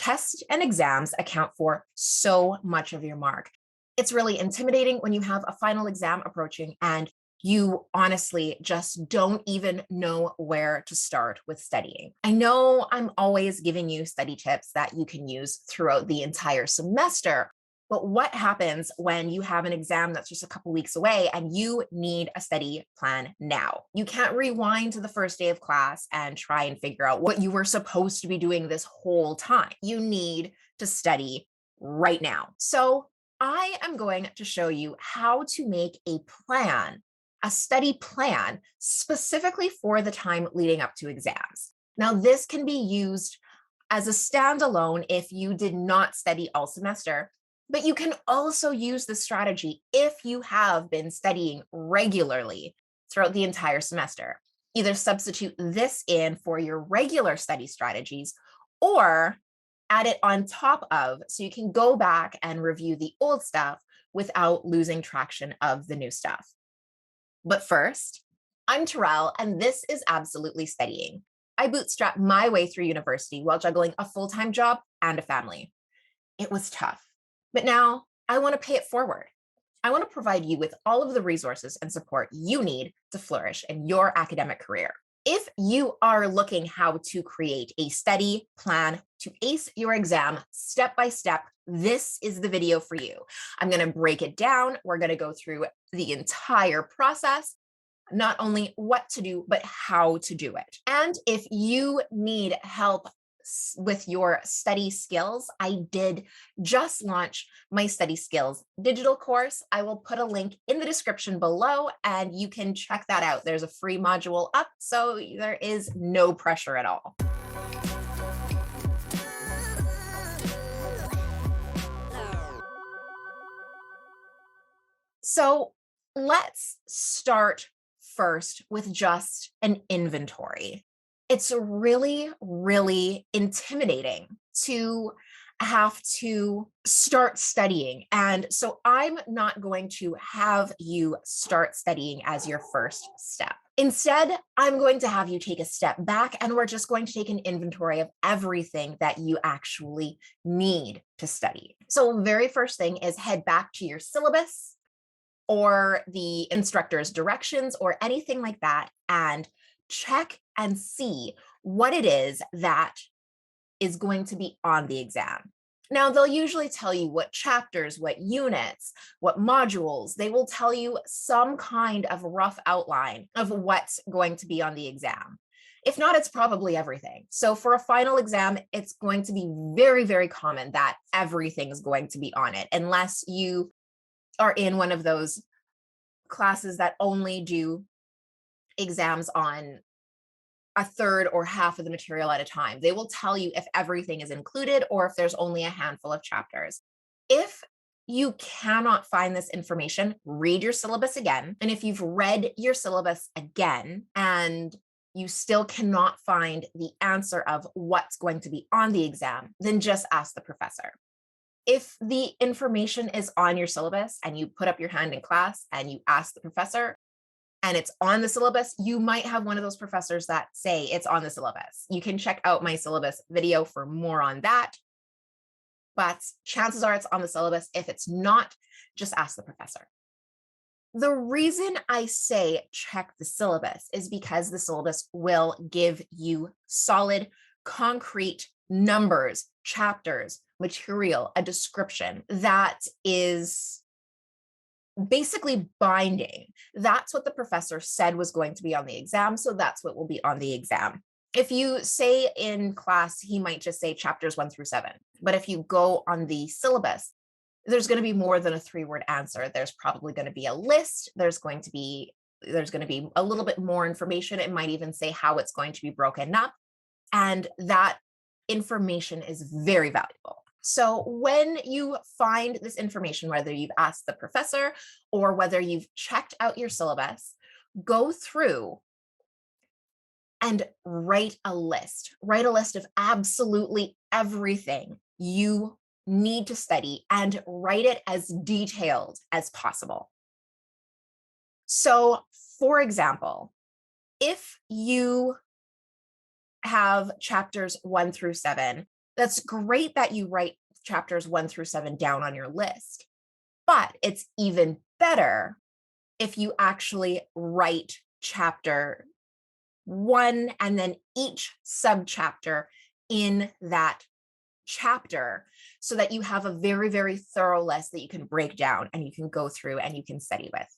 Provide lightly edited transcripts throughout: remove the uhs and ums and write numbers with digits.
Tests and exams account for so much of your mark. It's really intimidating when you have a final exam approaching and you honestly just don't even know where to start with studying. I know I'm always giving you study tips that you can use throughout the entire semester, but what happens when you have an exam that's just a couple weeks away and you need a study plan now? You can't rewind to the first day of class and try and figure out what you were supposed to be doing this whole time. You need to study right now. So I am going to show you how to make a plan, a study plan specifically for the time leading up to exams. Now, this can be used as a standalone if you did not study all semester, but you can also use this strategy if you have been studying regularly throughout the entire semester. Either substitute this in for your regular study strategies or add it on top of, so you can go back and review the old stuff without losing traction of the new stuff. But first, I'm Terrell, and this is Absolutely Studying. I bootstrapped my way through university while juggling a full-time job and a family. It was tough, but now I want to pay it forward. I want to provide you with all of the resources and support you need to flourish in your academic career. If you are looking how to create a study plan to ace your exam step by step, this is the video for you. I'm going to break it down. We're going to go through the entire process, not only what to do, but how to do it. And if you need help with your study skills, I did just launch my study skills digital course. I will put a link in the description below and you can check that out. There's a free module up, so there is no pressure at all. So let's start first with just an inventory. It's really, really intimidating to have to start studying. And so I'm not going to have you start studying as your first step. Instead, I'm going to have you take a step back and we're just going to take an inventory of everything that you actually need to study. So very first thing is head back to your syllabus or the instructor's directions or anything like that and check and see what it is that is going to be on the exam. Now, they'll usually tell you what chapters, what units, what modules. They will tell you some kind of rough outline of what's going to be on the exam. If not, it's probably everything. So for a final exam, it's going to be very, very common that everything is going to be on it, unless you are in one of those classes that only do exams on a third or half of the material at a time. They will tell you if everything is included or if there's only a handful of chapters. If you cannot find this information, read your syllabus again. And if you've read your syllabus again and you still cannot find the answer of what's going to be on the exam, then just ask the professor. If the information is on your syllabus and you put up your hand in class and you ask the professor, and it's on the syllabus, you might have one of those professors that say it's on the syllabus. You can check out my syllabus video for more on that, but chances are it's on the syllabus. If it's not, just ask the professor. The reason I say check the syllabus is because the syllabus will give you solid, concrete numbers, chapters, material, a description that is basically binding. That's what the professor said was going to be on the exam, so that's what will be on the exam. If you say in class, he might just say chapters 1 through 7. But if you go on the syllabus, there's going to be more than a 3-word answer. There's probably going to be a list. There's going to be a little bit more information. It might even say how it's going to be broken up. And that information is very valuable. So when you find this information, whether you've asked the professor or whether you've checked out your syllabus, go through and write a list. Write a list of absolutely everything you need to study and write it as detailed as possible. So, for example, if you have chapters 1 through 7, That's great that you write chapters 1 through 7 down on your list, but it's even better if you actually write chapter 1 and then each subchapter in that chapter so that you have a very, very thorough list that you can break down and you can go through and you can study with.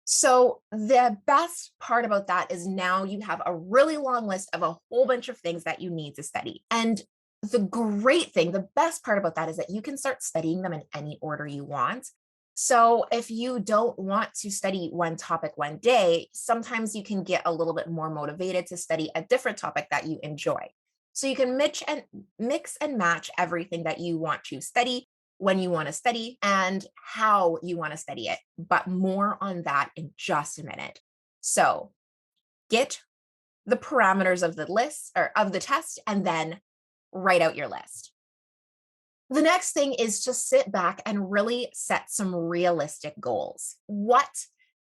So the best part about that is now you have a really long list of a whole bunch of things that you need to study. And the great thing, the best part about that is that you can start studying them in any order you want. So if you don't want to study one topic one day, sometimes you can get a little bit more motivated to study a different topic that you enjoy. So you can mix and match everything that you want to study when you want to study and how you want to study it, but more on that in just a minute. So get the parameters of the list or of the test and then write out your list. The next thing is to sit back and really set some realistic goals. What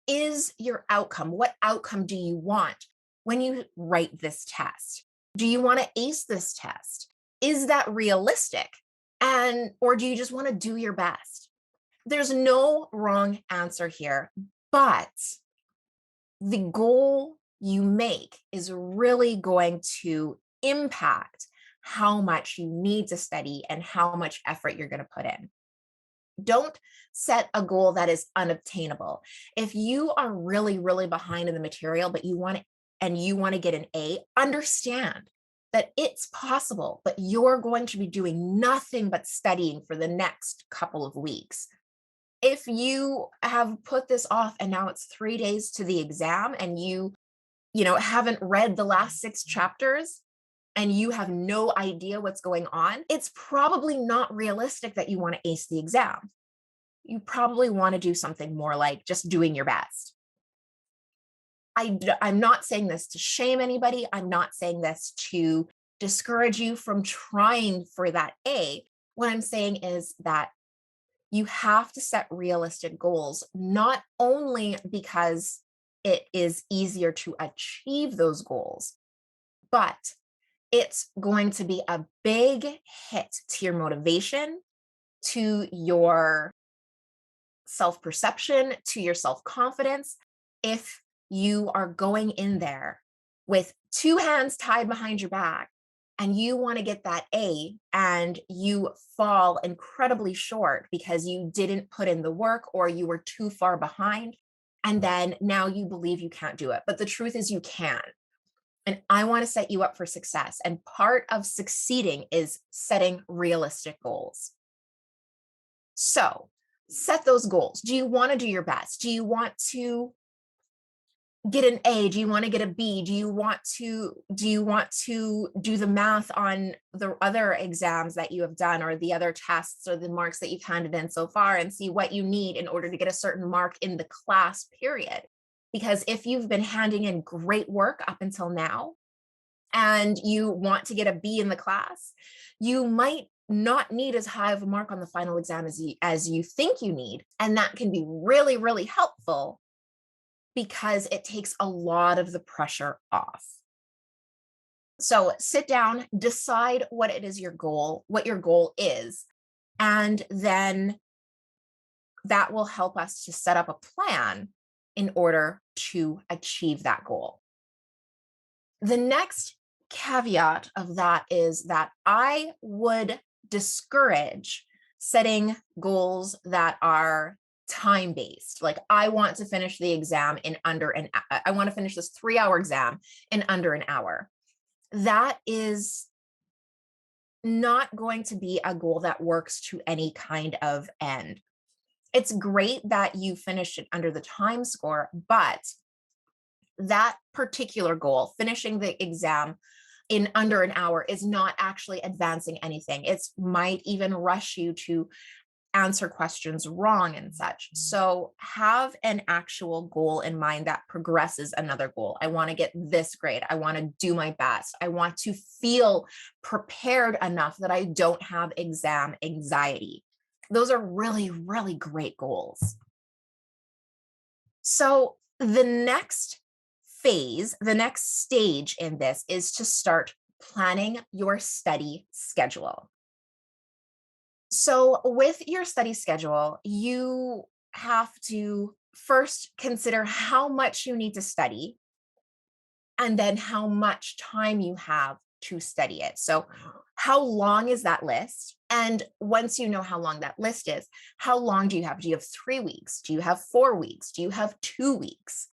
is your outcome? What outcome do you want when you write this test? Do you want to ace this test? Is that realistic? Or do you just want to do your best? There's no wrong answer here, but the goal you make is really going to impact how much you need to study and how much effort you're going to put in. Don't set a goal that is unobtainable. If you are really, really behind in the material, but you want to get an A, understand that it's possible, but you're going to be doing nothing but studying for the next couple of weeks. If you have put this off and now it's 3 days to the exam and you haven't read the last 6 chapters and you have no idea what's going on, it's probably not realistic that you want to ace the exam. You probably want to do something more like just doing your best. I'm not saying this to shame anybody. I'm not saying this to discourage you from trying for that A. What I'm saying is that you have to set realistic goals, not only because it is easier to achieve those goals, but it's going to be a big hit to your motivation, to your self-perception, to your self-confidence, if you are going in there with 2 hands tied behind your back and you want to get that A and you fall incredibly short because you didn't put in the work or you were too far behind. And then now you believe you can't do it. But the truth is you can. And I want to set you up for success. And part of succeeding is setting realistic goals. So set those goals. Do you want to do your best? Do you want to get an A? Do you want to get a B? Do you want to do the math on the other exams that you have done or the other tests or the marks that you've handed in so far and see what you need in order to get a certain mark in the class period? Because if you've been handing in great work up until now and you want to get a B in the class, you might not need as high of a mark on the final exam as you think you need. And that can be really, really helpful because it takes a lot of the pressure off. So sit down, decide what your goal is, and then that will help us to set up a plan in order to achieve that goal. The next caveat of that is that I would discourage setting goals that are time-based. Like I want to finish the exam in I want to finish this 3-hour exam in under an hour. That is not going to be a goal that works to any kind of end. It's great that you finished it under the time score, but that particular goal, finishing the exam in under an hour, is not actually advancing anything. It might even rush you to answer questions wrong and such. So have an actual goal in mind that progresses another goal. I want to get this grade. I want to do my best. I want to feel prepared enough that I don't have exam anxiety. Those are really, really great goals. So the next phase, the next stage in this is to start planning your study schedule. So, with your study schedule, you have to first consider how much you need to study and then how much time you have to study it. So, how long is that list? And once you know how long that list is, how long do you have? Do you have 3 weeks? Do you have 4 weeks? Do you have 2 weeks?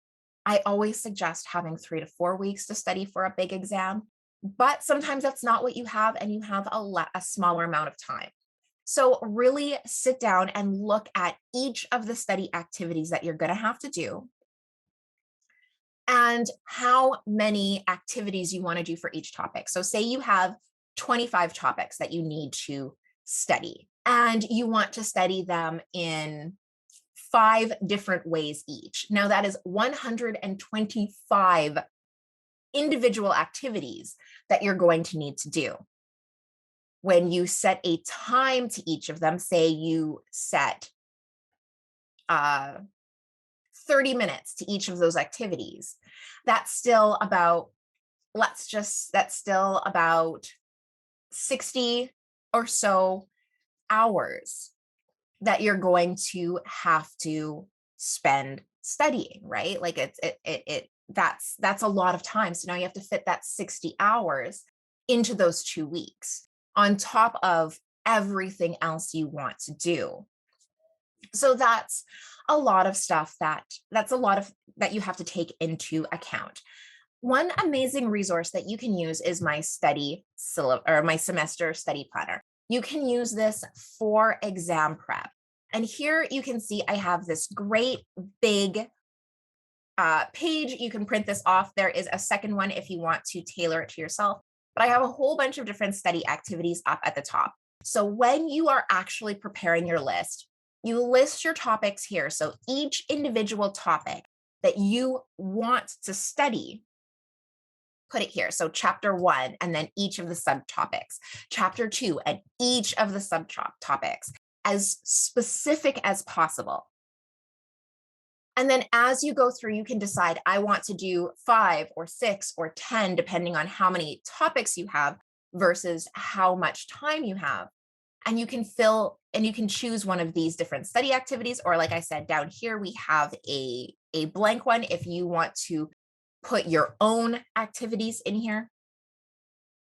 I always suggest having 3 to 4 weeks to study for a big exam, but sometimes that's not what you have, and you have a smaller amount of time. So, really sit down and look at each of the study activities that you're going to have to do and how many activities you want to do for each topic. So, say you have 25 topics that you need to study, and you want to study them in 5 different ways each. Now, that is 125 individual activities that you're going to need to do. When you set a time to each of them, say you set uh, 30 minutes to each of those activities, that's still about, that's still about 60 or so hours that you're going to have to spend studying, right? Like that's a lot of time. So now you have to fit that 60 hours into those 2 weeks on top of everything else you want to do. So that's a lot of stuff that's a lot of that you have to take into account. One amazing resource that you can use is my my semester study planner. You can use this for exam prep. And here you can see I have this great big page. You can print this off. There is a second one if you want to tailor it to yourself. But I have a whole bunch of different study activities up at the top. So when you are actually preparing your list, you list your topics here. So each individual topic that you want to study, put it here. So chapter 1, and then each of the subtopics, chapter 2, and each of the subtopics, as specific as possible. And then as you go through, you can decide, I want to do 5 or 6 or 10, depending on how many topics you have versus how much time you have. And you can choose one of these different study activities, or like I said, down here, we have a blank one if you want to put your own activities in here.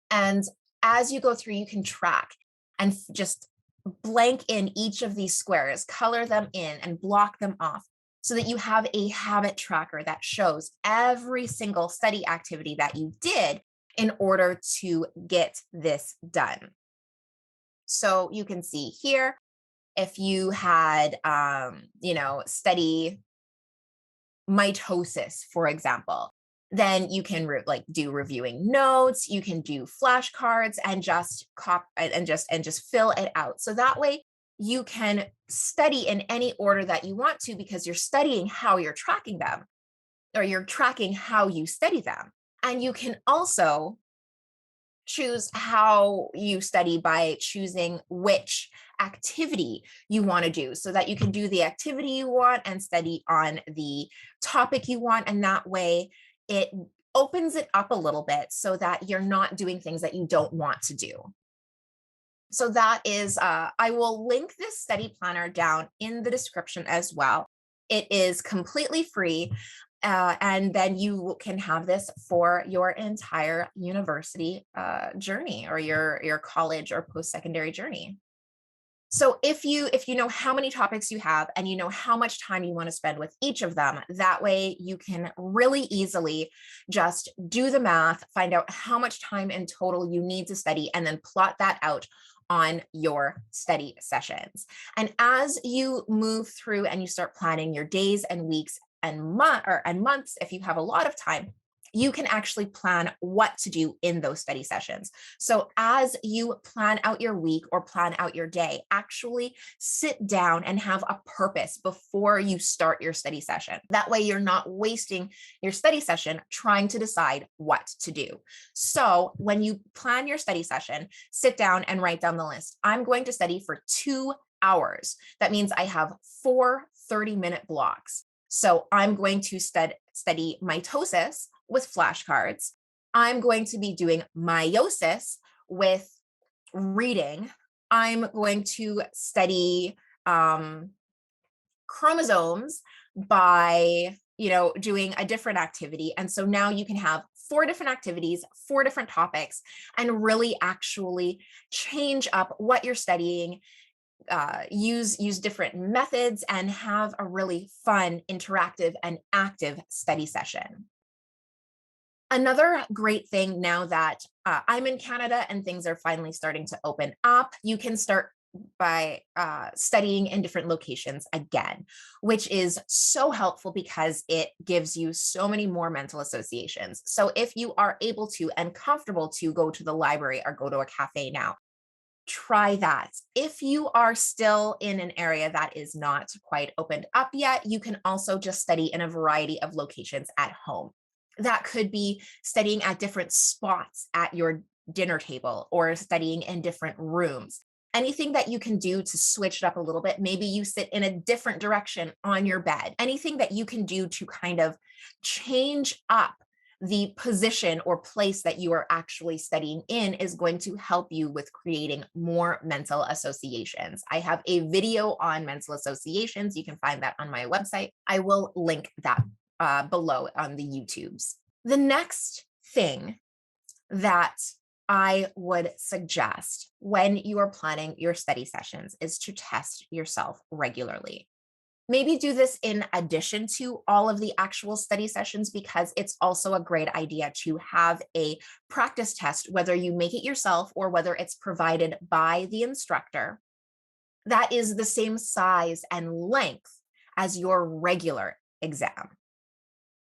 And as you go through, you can track and just blank in each of these squares, color them in and block them off so that you have a habit tracker that shows every single study activity that you did in order to get this done. So you can see here, if you had, study mitosis, for example, then you can do reviewing notes. You can do flashcards and just fill it out. So that way you can study in any order that you want to, because you're studying how you're tracking them, or you're tracking how you study them. And you can also choose how you study by choosing which activity you want to do, so that you can do the activity you want and study on the topic you want. And that way it opens it up a little bit so that you're not doing things that you don't want to do. So that is, I will link this study planner down in the description as well. It is completely free. And then you can have this for your entire university journey, or your college or post-secondary journey. So if you know how many topics you have and you know how much time you want to spend with each of them, that way you can really easily just do the math, find out how much time in total you need to study, and then plot that out on your study sessions. And as you move through and you start planning your days and weeks and months, if you have a lot of time, you can actually plan what to do in those study sessions. So as you plan out your week or plan out your day, actually sit down and have a purpose before you start your study session. That way you're not wasting your study session trying to decide what to do. So when you plan your study session, sit down and write down the list. I'm going to study for 2 hours. That means I have 4 30-minute blocks. So I'm going to study mitosis with flashcards. I'm going to be doing meiosis with reading. I'm going to study chromosomes by doing a different activity. And so now you can have 4 different activities, 4 different topics, and really actually change up what you're studying, use different methods, and have a really fun, interactive, and active study session. Another great thing now that I'm in Canada and things are finally starting to open up, you can start by studying in different locations again, which is so helpful because it gives you so many more mental associations. So if you are able to and comfortable to go to the library or go to a cafe now, try that. If you are still in an area that is not quite opened up yet, you can also just study in a variety of locations at home. That could be studying at different spots at your dinner table or studying in different rooms. Anything that you can do to switch it up a little bit. Maybe you sit in a different direction on your bed. Anything that you can do to kind of change up the position or place that you are actually studying in is going to help you with creating more mental associations. I have a video on mental associations. You can find that on my website. I will link that below on the YouTubes. The next thing that I would suggest when you are planning your study sessions is to test yourself regularly. Maybe do this in addition to all of the actual study sessions, because it's also a great idea to have a practice test, whether you make it yourself or whether it's provided by the instructor, that is the same size and length as your regular exam.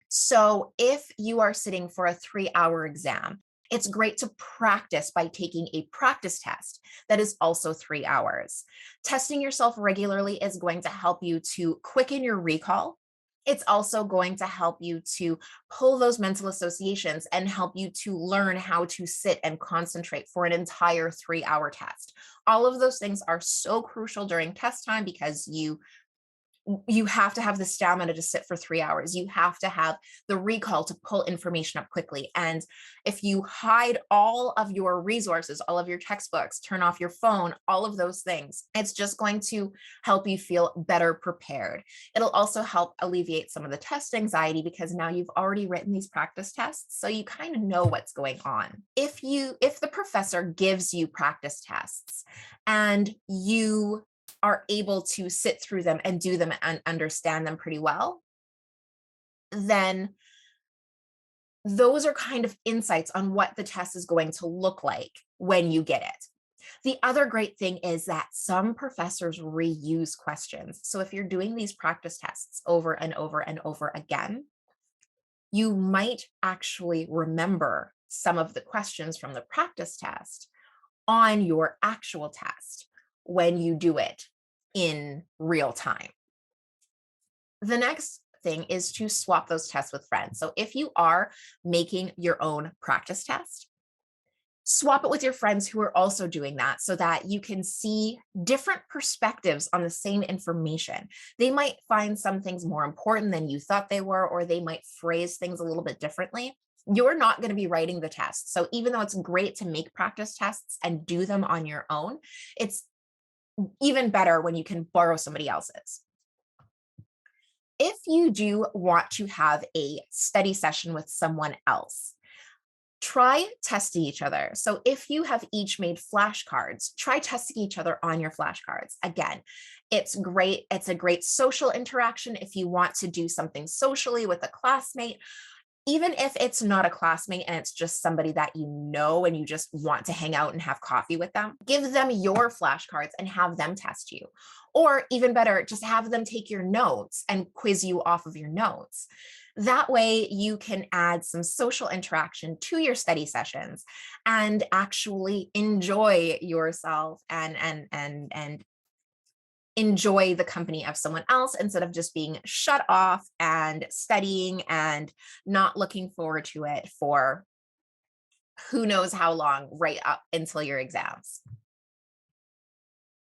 So if you are sitting for a 3-hour exam, it's great to practice by taking a practice test that is also 3 hours. Testing yourself regularly is going to help you to quicken your recall. It's also going to help you to pull those mental associations and help you to learn how to sit and concentrate for an entire 3-hour test. All of those things are so crucial during test time because you have to have the stamina to sit for 3 hours. You have to have the recall to pull information up quickly. And if you hide all of your resources, all of your textbooks, turn off your phone, all of those things, it's just going to help you feel better prepared. It'll also help alleviate some of the test anxiety because now you've already written these practice tests, so you kind of know what's going on. If the professor gives you practice tests and you are able to sit through them and do them and understand them pretty well, then those are kind of insights on what the test is going to look like when you get it. The other great thing is that some professors reuse questions. So if you're doing these practice tests over and over and over again, you might actually remember some of the questions from the practice test on your actual test when you do it in real time. The next thing is to swap those tests with friends. So if you are making your own practice test, swap it with your friends who are also doing that so that you can see different perspectives on the same information. They might find some things more important than you thought they were, or they might phrase things a little bit differently. You're not going to be writing the test. So even though it's great to make practice tests and do them on your own, it's even better when you can borrow somebody else's. If you do want to have a study session with someone else, try testing each other. So if you have each made flashcards, try testing each other on your flashcards. Again, it's great. It's a great social interaction if you want to do something socially with a classmate. Even if it's not a classmate and it's just somebody that you know and you just want to hang out and have coffee with them, give them your flashcards and have them test you. Or even better, just have them take your notes and quiz you off of your notes. That way you can add some social interaction to your study sessions and actually enjoy yourself and enjoy the company of someone else instead of just being shut off and studying and not looking forward to it for who knows how long, right up until your exams.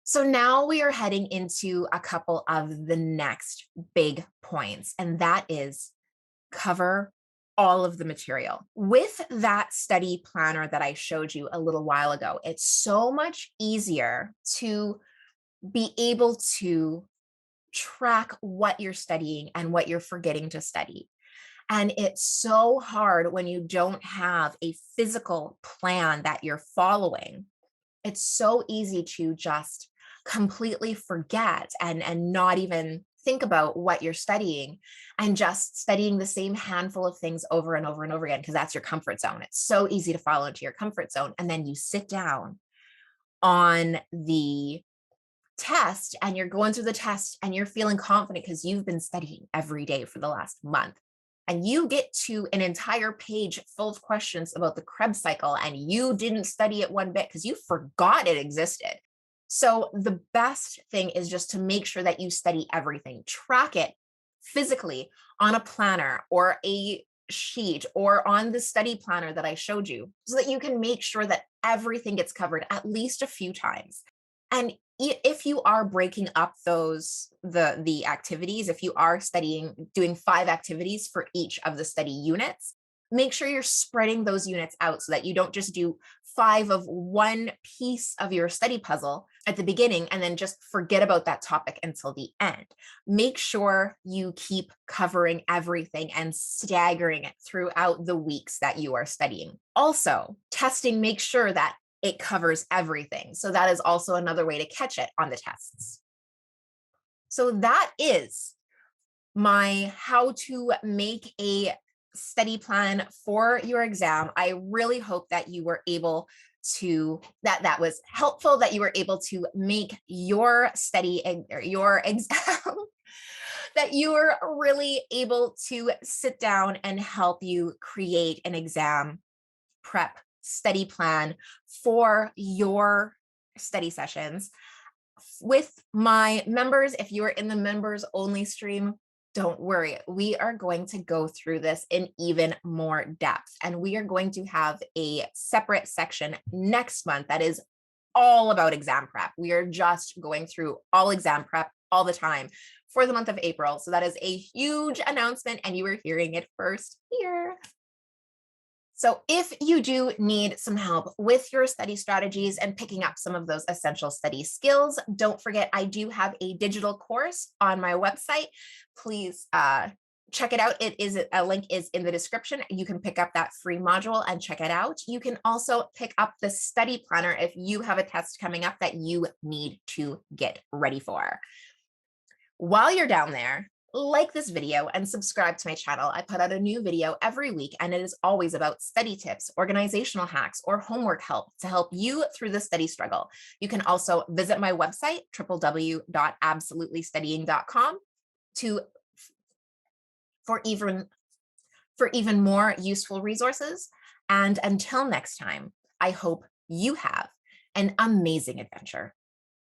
So now we are heading into a couple of the next big points, and that is cover all of the material. With that study planner that I showed you a little while ago, it's so much easier to be able to track what you're studying and what you're forgetting to study. And it's so hard when you don't have a physical plan that you're following. It's so easy to just completely forget and not even think about what you're studying and just studying the same handful of things over and over and over again because that's your comfort zone. It's so easy to fall into your comfort zone. And then you sit down on the test and you're going through the test and you're feeling confident because you've been studying every day for the last month. And you get to an entire page full of questions about the Krebs cycle and you didn't study it one bit because you forgot it existed. So the best thing is just to make sure that you study everything, track it physically on a planner or a sheet or on the study planner that I showed you so that you can make sure that everything gets covered at least a few times. And if you are breaking up the activities, if you are doing 5 activities for each of the study units, make sure you're spreading those units out so that you don't just do 5 of one piece of your study puzzle at the beginning and then just forget about that topic until the end. Make sure you keep covering everything and staggering it throughout the weeks that you are studying. Also, testing, make sure that it covers everything. So that is also another way to catch it on the tests. So that is my how to make a study plan for your exam. I really hope that you were able to, that was helpful, that you were able to make your study or your exam, that you were really able to sit down and help you create an exam prep study plan for your study sessions. With my members, if you are in the members only stream, don't worry. We are going to go through this in even more depth. And we are going to have a separate section next month that is all about exam prep. We are just going through all exam prep all the time for the month of April. So that is a huge announcement and you are hearing it first here. So if you do need some help with your study strategies and picking up some of those essential study skills, don't forget I do have a digital course on my website. Please check it out. A link is in the description. You can pick up that free module and check it out. You can also pick up the study planner if you have a test coming up that you need to get ready for. While you're down there, like this video and subscribe to my channel. I put out a new video every week and it is always about study tips, organizational hacks, or homework help to help you through the study struggle. You can also visit my website, www.absolutelystudying.com for even more useful resources. And until next time, I hope you have an amazing adventure.